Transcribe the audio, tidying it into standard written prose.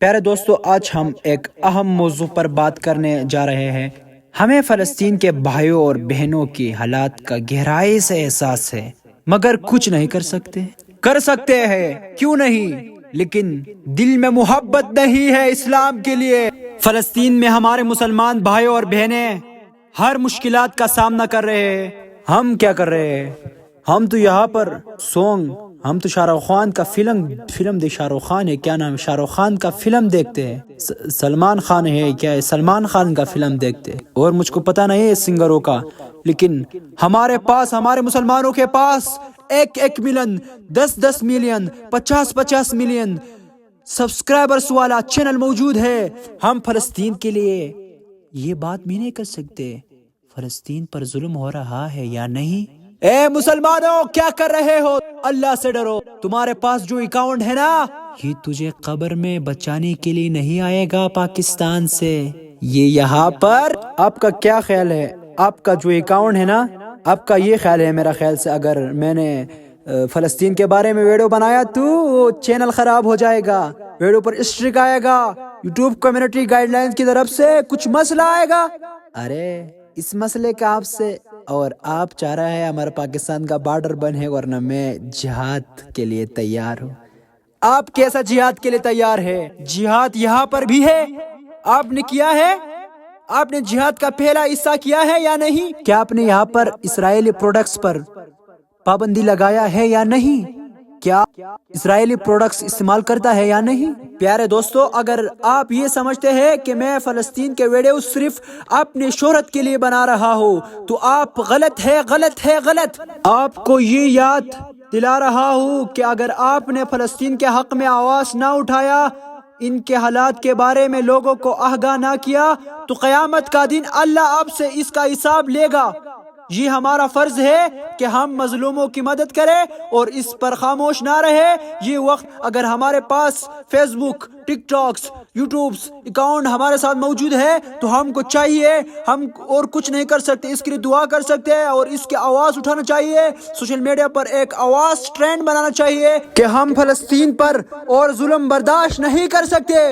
پیارے دوستو، آج ہم ایک اہم موضوع پر بات کرنے جا رہے ہیں۔ ہمیں فلسطین کے بھائیوں اور بہنوں کی حالات کا گہرائی سے احساس ہے، مگر کچھ نہیں کر سکتے ہیں، کیوں نہیں؟ لیکن دل میں محبت نہیں ہے اسلام کے لیے۔ فلسطین میں ہمارے مسلمان بھائیوں اور بہنیں ہر مشکلات کا سامنا کر رہے ہیں۔ ہم کیا کر رہے ہیں؟ ہم تو یہاں پر ہم تو شاہ رخ خان کا فلم شاہ رخ خان ہے، کیا نام ہے، شاہ رخ خان کا فلم دیکھتے ہیں۔ سلمان خان ہے، کیا ہے، سلمان خان کا فلم دیکھتے ہیں، اور مجھ کو پتہ نہیں ہے سنگروں کا، لیکن ہمارے مسلمانوں کے پاس 1 ملین، 10 ملین، 50 ملین سبسکرائبرز والا چینل موجود ہے۔ ہم فلسطین کے لیے یہ بات بھی نہیں کر سکتے فلسطین پر ظلم ہو رہا ہے یا نہیں؟ اے مسلمانوں، کیا کر رہے ہو؟ اللہ سے ڈرو۔ تمہارے پاس جو اکاؤنٹ ہے نا، یہ تجھے قبر میں بچانے کے لیے نہیں آئے گا پاکستان سے، یہ یہاں پر۔ آپ کا کیا خیال ہے؟ آپ کا جو اکاؤنٹ ہے نا، آپ کا یہ خیال ہے میرا خیال سے، اگر میں نے فلسطین کے بارے میں ویڈیو بنایا تو وہ چینل خراب ہو جائے گا، ویڈیو پر اسٹرائک آئے گا، یوٹیوب کمیونٹی گائیڈ لائنز کی طرف سے کچھ مسئلہ آئے گا۔ ارے اس مسئلے کا آپ سے، اور آپ چاہ رہے ہیں ہمارا پاکستان کا بارڈر بنے، ورنہ میں جہاد کے لیے تیار ہوں۔ آپ کیسا جہاد کے لیے تیار ہے؟ جہاد یہاں پر بھی ہے، آپ نے کیا ہے؟ آپ نے جہاد کا پہلا حصہ کیا ہے یا نہیں؟ کیا آپ نے یہاں پر اسرائیلی پروڈکٹس پر پابندی لگایا ہے یا نہیں؟ کیا اسرائیلی پروڈکٹس استعمال کرتا ہے یا نہیں؟ پیارے دوستو، اگر آپ یہ سمجھتے ہیں کہ میں فلسطین کے ویڈیو صرف اپنی شہرت کے لیے بنا رہا ہوں تو آپ غلط ہے۔ آپ کو یہ یاد دلا رہا ہوں کہ اگر آپ نے فلسطین کے حق میں آواز نہ اٹھایا، ان کے حالات کے بارے میں لوگوں کو آگاہ نہ کیا، تو قیامت کا دن اللہ آپ سے اس کا حساب لے گا۔ یہ ہمارا فرض ہے کہ ہم مظلوموں کی مدد کریں اور اس پر خاموش نہ رہے۔ یہ وقت اگر ہمارے پاس فیس بک، ٹک ٹاکس، یوٹیوبس اکاؤنٹ ہمارے ساتھ موجود ہے تو ہم کو چاہیے، ہم اور کچھ نہیں کر سکتے، اس کے لیے دعا کر سکتے ہیں اور اس کی آواز اٹھانا چاہیے۔ سوشل میڈیا پر ایک آواز ٹرینڈ بنانا چاہیے کہ ہم فلسطین پر اور ظلم برداشت نہیں کر سکتے۔